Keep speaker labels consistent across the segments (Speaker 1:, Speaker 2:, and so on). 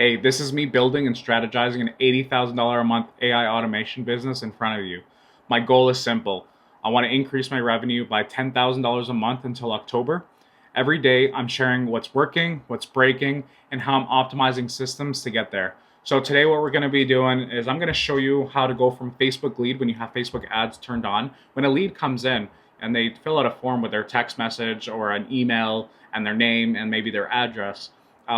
Speaker 1: Hey, this is me building and strategizing an $80,000 a month AI automation business in front of you. My goal is simple. I want to increase my revenue by $10,000 a month until October. Every day, I'm sharing what's working, what's breaking, and how I'm optimizing systems to get there. So today what we're going to be doing is I'm going to show you how to go from Facebook lead when you have Facebook ads turned on. When a lead comes in and they fill out a form with their text message or an email and their name and maybe their address,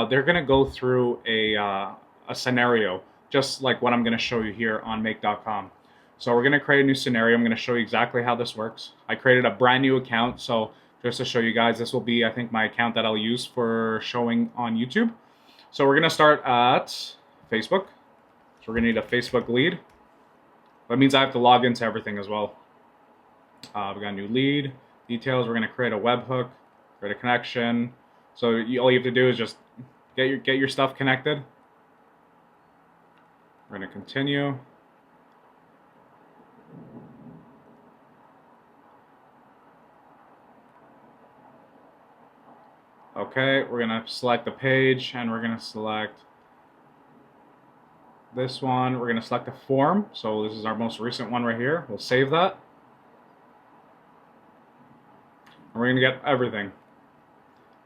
Speaker 1: they're going to go through a scenario just like what I'm going to show you here on make.com. So we're going to create a new scenario. I'm going to show you exactly how this works. I created a brand new account, so just to show you guys, this will be, I think, my account that I'll use for showing on YouTube. So we're going to start at Facebook. So we're going to need a Facebook lead. That means I have to log into everything as well. We got a new lead, details. We're going to create a webhook, create a connection. So all you have to do is just get your stuff connected. We're going to continue. Okay, we're going to select the page and we're going to select this one. We're going to select a form. So this is our most recent one right here. We'll save that. And we're going to get everything.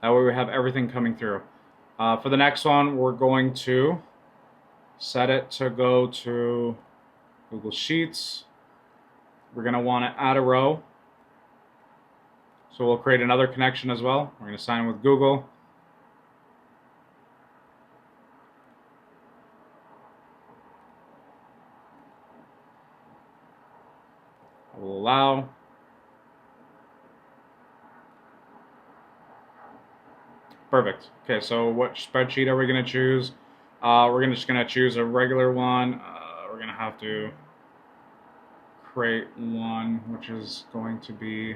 Speaker 1: That way we have everything coming through. For the next one, we're going to set it to go to Google Sheets. We're going to want to add a row. So we'll create another connection as well. We're going to sign in with Google. We'll allow. Perfect. Okay, so what spreadsheet are we going to choose? We're just going to choose a regular one. We're going to have to create one, which is going to be...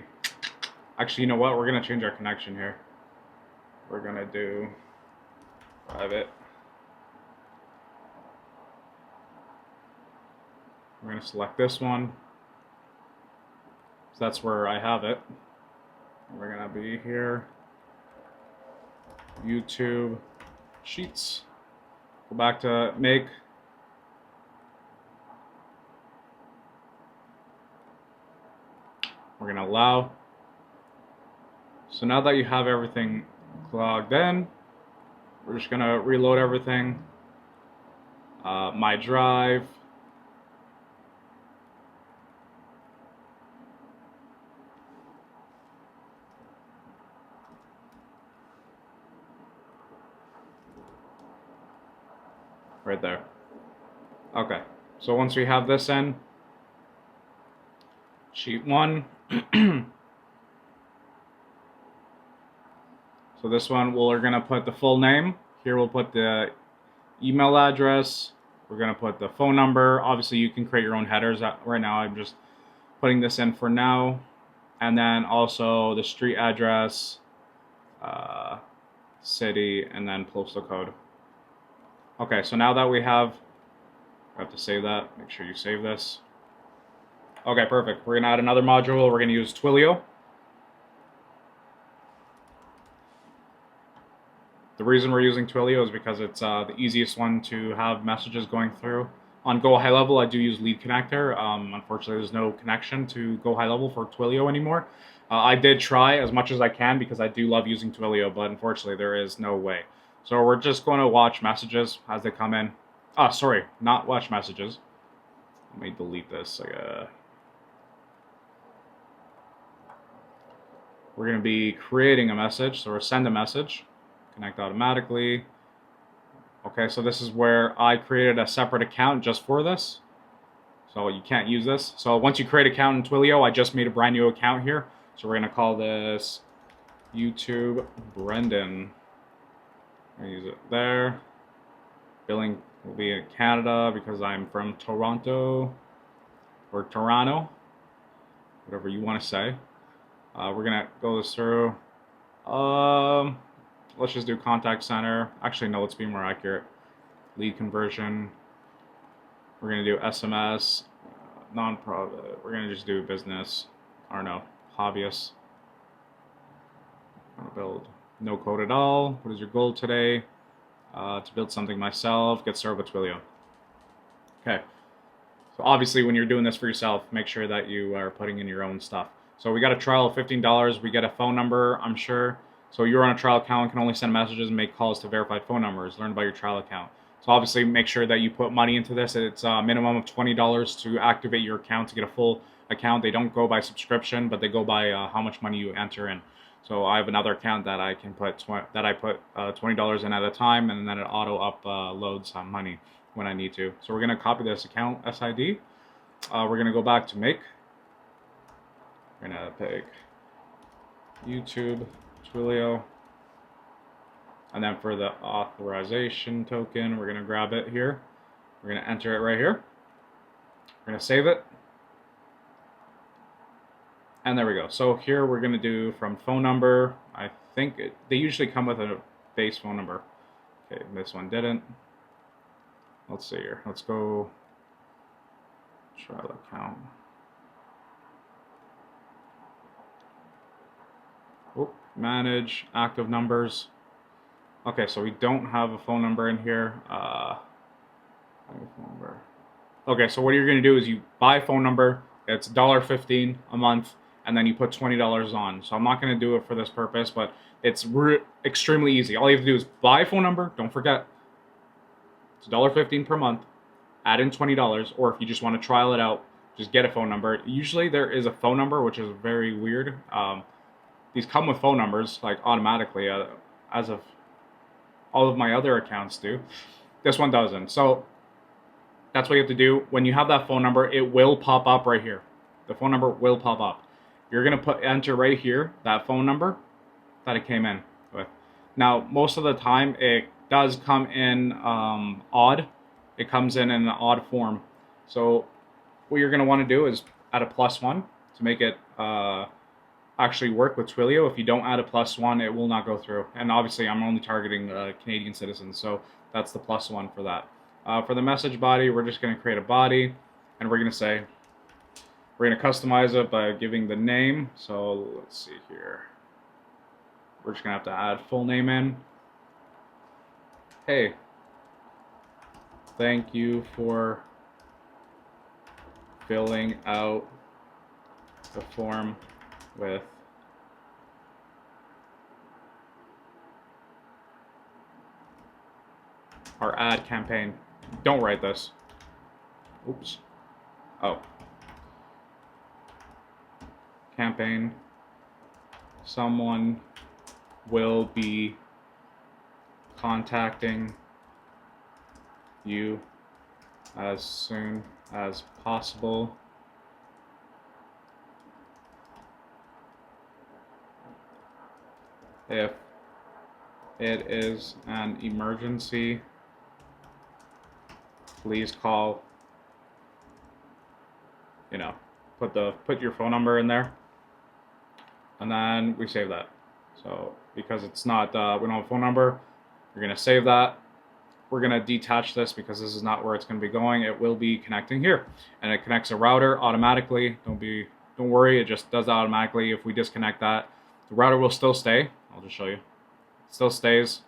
Speaker 1: Actually, you know what? We're going to change our connection here. We're going to do private. We're going to select this one. So that's where I have it. We're going to be here. YouTube Sheets. Go back to make. We're going to allow. So now that you have everything logged in, we're just going to reload everything. My drive. Right there. Okay, so once we have this in, sheet one. So this one, we're going to put the full name. Here we'll put the email address. We're going to put the phone number. Obviously, you can create your own headers. Right now, I'm just putting this in for now. And then also the street address, city, and then postal code. Okay, so now that we have to save that. Make sure you save this. Okay, perfect. We're going to add another module. We're going to use Twilio. The reason we're using Twilio is because it's the easiest one to have messages going through. On Go High Level, I do use Lead Connector. Unfortunately, there's no connection to Go High Level for Twilio anymore. I did try as much as I can because I do love using Twilio, but unfortunately, there is no way. So we're just going to watch messages as they come in. Sorry, not watch messages. Let me delete this. We're going to be creating a message, so we'll send a message. Connect automatically. Okay, so this is where I created a separate account just for this. So you can't use this. So once you create an account in Twilio, I just made a brand new account here. So we're going to call this YouTube Brendan. I'm going to use it there. Billing will be in Canada because I'm from Toronto or Toronto, whatever you want to say. We're going to go this through. Let's just do contact center. Actually, no, let's be more accurate. Lead conversion. We're going to do SMS, non-profit. We're going to just do business, or no, hobbyist. I'm going to build no code at all. What is your goal today? to build something myself, get started with Twilio. Okay. So obviously when you're doing this for yourself, make sure that you are putting in your own stuff. So we got a trial of $15. We get a phone number, I'm sure. So you're on a trial account, can only send messages and make calls to verified phone numbers. Learn about your trial account. So obviously make sure that you put money into this. It's a minimum of $20 to activate your account to get a full account. They don't go by subscription, but they go by how much money you enter in. So I have another account that I can put $20 in at a time, and then it auto uploads money when I need to. So we're going to copy this account SID. We're going to go back to make. We're going to pick YouTube, Twilio. And then for the authorization token, we're going to grab it here. We're going to enter it right here. We're going to save it. And there we go. So here we're going to do from phone number. I think they usually come with a base phone number. Okay, this one didn't. Let's see here. Let's go trial account. Oop, manage active numbers. Okay, so we don't have a phone number in here. Okay, so what you're going to do is you buy a phone number. It's $1.15 a month, and then you put $20 on. So I'm not going to do it for this purpose, but it's extremely easy. All you have to do is buy a phone number. Don't forget, it's $1.15 per month. Add in $20, or if you just want to trial it out, just get a phone number. Usually there is a phone number, which is very weird. These come with phone numbers, like automatically, as of all of my other accounts do. This one doesn't. So that's what you have to do. When you have that phone number, it will pop up right here. The phone number will pop up. You're going to enter right here that phone number that it came in with. Now, most of the time, it does come in odd. It comes in an odd form. So what you're going to want to do is add a +1 to make it actually work with Twilio. If you don't add a +1, it will not go through. And obviously, I'm only targeting Canadian citizens, so that's the +1 for that. For the message body, we're just going to create a body, and we're going to say, we're going to customize it by giving the name. So let's see here. We're just going to have to add full name in. Hey, thank you for filling out the form with our ad campaign. Don't write this. Oops. Oh. Campaign. Someone will be contacting you as soon as possible. If it is an emergency, please call. You know, put your phone number in there, and then we save that. So because it's not, we don't have a phone number, we're gonna save that. We're gonna detach this because this is not where it's gonna be going. It will be connecting here, and it connects a router automatically. Don't worry, it just does that automatically. If we disconnect that, the router will still stay. I'll just show you. It still stays.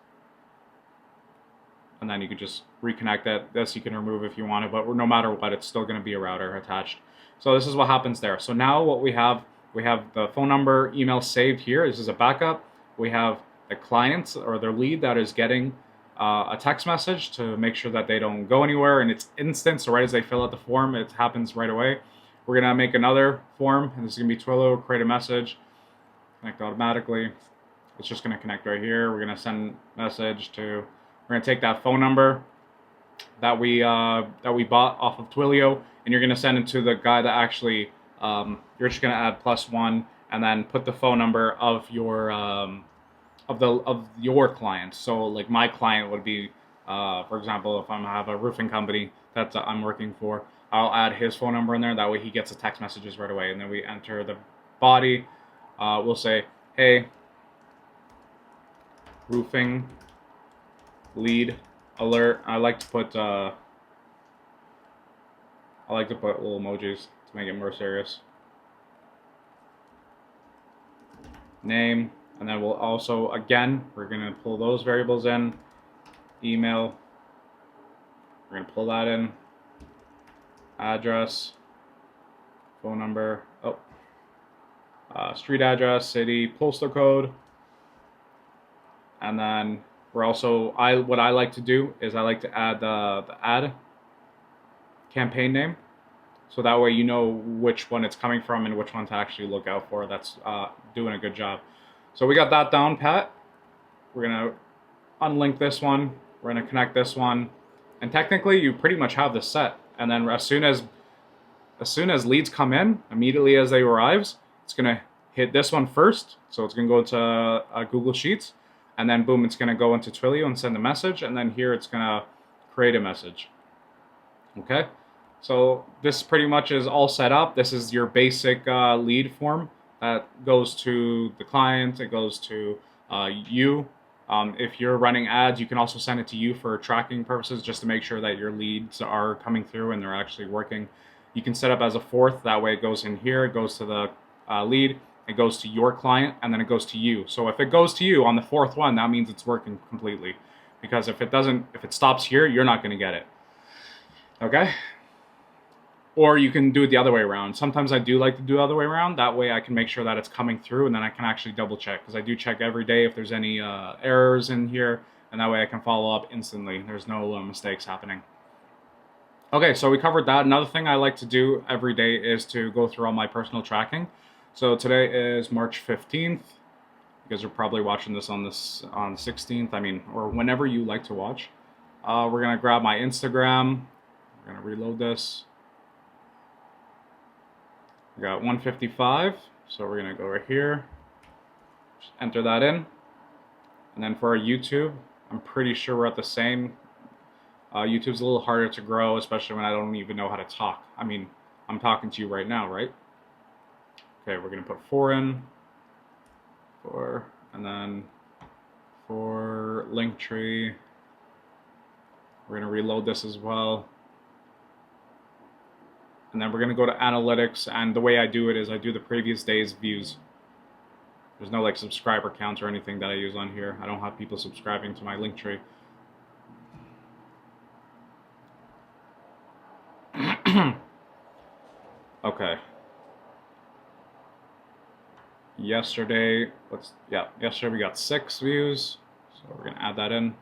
Speaker 1: And then you can just reconnect it. This you can remove if you want it, but no matter what, it's still going to be a router attached. So this is what happens there. So now what we have the phone number, email saved here. This is a backup. We have the client or their lead that is getting a text message to make sure that they don't go anywhere, and it's instant. So right as they fill out the form, it happens right away. We're going to make another form, and this is going to be Twilio, create a message, connect automatically. It's just going to connect right here. We're going to send message to, we're going to take that phone number that we bought off of Twilio, and you're going to send it to the guy that actually, you're just going to add +1 and then put the phone number of your client. So like my client would be, for example, if I have a roofing company that I'm working for, I'll add his phone number in there. That way he gets the text messages right away. And then we enter the body. We'll say, hey, roofing lead alert. I like to put little emojis to make it more serious. Name, and then we'll also, again, we're going to pull those variables in. email. We're going to pull that in. Address, phone number, street address, city, postal code. And then we're also, what I like to do is I like to add the ad campaign name. So that way you know which one it's coming from and which one to actually look out for. That's doing a good job. So we got that down pat. We're going to unlink this one. We're going to connect this one. And technically you pretty much have this set. And then as soon as leads come in, immediately as they arrives, it's going to hit this one first. So it's going to go to Google Sheets. And then boom, it's going to go into Twilio and send a message. And then here it's going to create a message. Okay. So this pretty much is all set up. This is your basic lead form that goes to the client. It goes to you. If you're running ads, you can also send it to you for tracking purposes, just to make sure that your leads are coming through and they're actually working. You can set up as a fourth. That way it goes in here. It goes to the lead. It goes to your client, and then it goes to you. So if it goes to you on the fourth one, that means it's working completely. Because if it stops here, you're not going to get it. Okay? Or you can do it the other way around. Sometimes I do like to do the other way around. That way I can make sure that it's coming through, and then I can actually double check. Because I do check every day if there's any errors in here, and that way I can follow up instantly. There's no mistakes happening. Okay, so we covered that. Another thing I like to do every day is to go through all my personal tracking. So today is March 15th. You guys are probably watching this on the 16th. Or whenever you like to watch. We're going to grab my Instagram. We're going to reload this. We got 155, so we're going to go right here, just enter that in. And then for our YouTube, I'm pretty sure we're at the same. YouTube's a little harder to grow, especially when I don't even know how to talk. I'm talking to you right now, right? Okay, we're going to put 4 in, 4, and then for Linktree, we're going to reload this as well. And then we're going to go to analytics, and the way I do it is I do the previous day's views. There's no like subscriber counts or anything that I use on here. I don't have people subscribing to my Linktree. Okay. Yesterday we got 6 views, so we're going to add that in.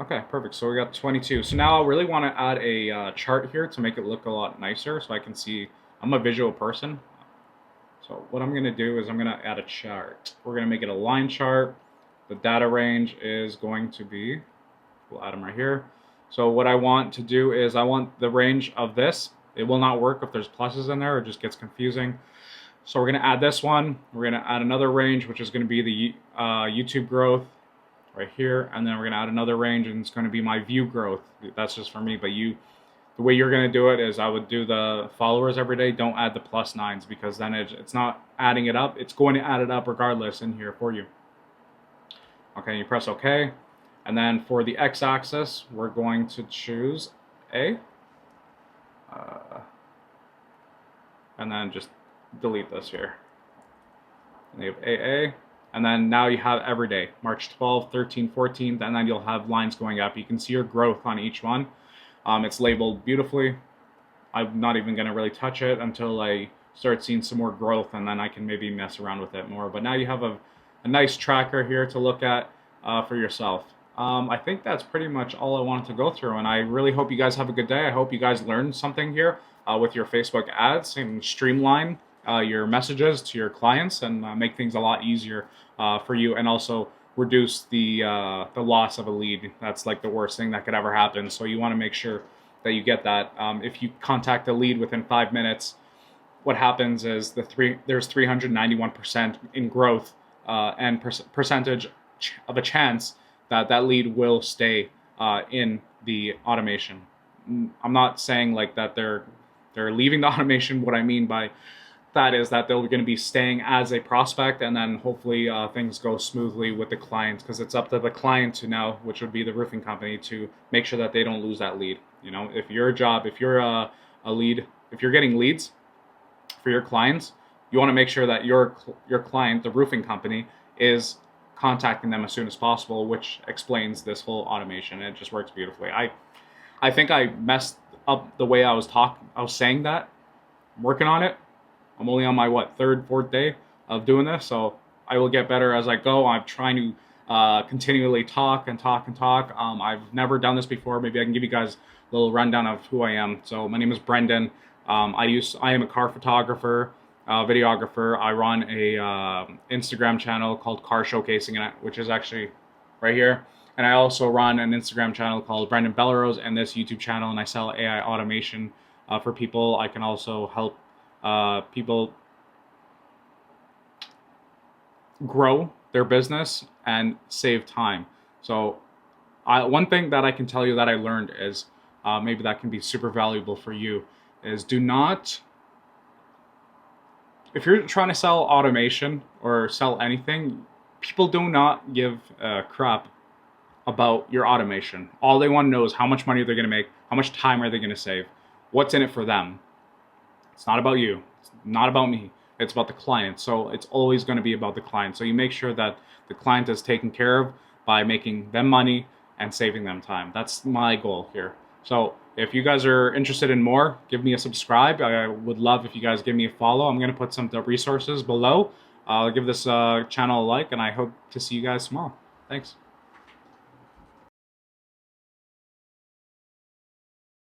Speaker 1: Okay, perfect. So we got 22. So now I really want to add a chart here to make it look a lot nicer, so I can see. I'm a visual person. So what I'm going to do is I'm going to add a chart. We're going to make it a line chart. The data range is going to be, we'll add them right here. So what I want to do is I want the range of this. It will not work if there's pluses in there. It just gets confusing. So we're going to add this one. We're going to add another range, which is going to be the YouTube growth. Right here, and then we're going to add another range, and it's going to be my view growth. That's just for me, but the way you're going to do it is I would do the followers every day. Don't add the +9s, because then it's not adding it up. It's going to add it up regardless in here for you. Okay, you press OK, and then for the x-axis, we're going to choose A, and then just delete this here. And you have AA. And then now you have every day, March 12th, 13th, 14th, and then you'll have lines going up. You can see your growth on each one. It's labeled beautifully. I'm not even going to really touch it until I start seeing some more growth, and then I can maybe mess around with it more. But now you have a nice tracker here to look at for yourself. I think that's pretty much all I wanted to go through, and I really hope you guys have a good day. I hope you guys learned something here with your Facebook ads and streamline your messages to your clients and make things a lot easier for you, and also reduce the loss of a lead. That's like the worst thing that could ever happen. So you want to make sure that you get that. If you contact a lead within 5 minutes, what happens is there's 391% in growth and percentage of a chance that that lead will stay in the automation. I'm not saying like that they're leaving the automation. What I mean by that is that they're going to be staying as a prospect, and then hopefully things go smoothly with the client, because it's up to the client to know, which would be the roofing company, to make sure that they don't lose that lead. You know, if you're a lead, if you're getting leads for your clients, you want to make sure that your client, the roofing company, is contacting them as soon as possible, which explains this whole automation. It just works beautifully. I think I messed up the way I was saying that. I'm working on it. I'm only on my third, fourth day of doing this, so I will get better as I go. I'm trying to continually talk and talk and talk. I've never done this before. Maybe I can give you guys a little rundown of who I am. So my name is Brendan. I am a car photographer, videographer. I run a Instagram channel called Car Showcasing, which is actually right here. And I also run an Instagram channel called Brendan Bellerose and this YouTube channel, and I sell AI automation for people. I can also help people grow their business and save time. So one thing that I can tell you that I learned is maybe that can be super valuable for you is do not, if you're trying to sell automation or sell anything, people do not give a crap about your automation. All they want to know is how much money they're going to make, how much time are they going to save, what's in it for them. It's not about you. It's not about me. It's about the client. So it's always going to be about the client. So you make sure that the client is taken care of by making them money and saving them time. That's my goal here. So if you guys are interested in more, give me a subscribe. I would love if you guys give me a follow. I'm going to put some resources below. Give this channel a like, and I hope to see you guys tomorrow. Thanks.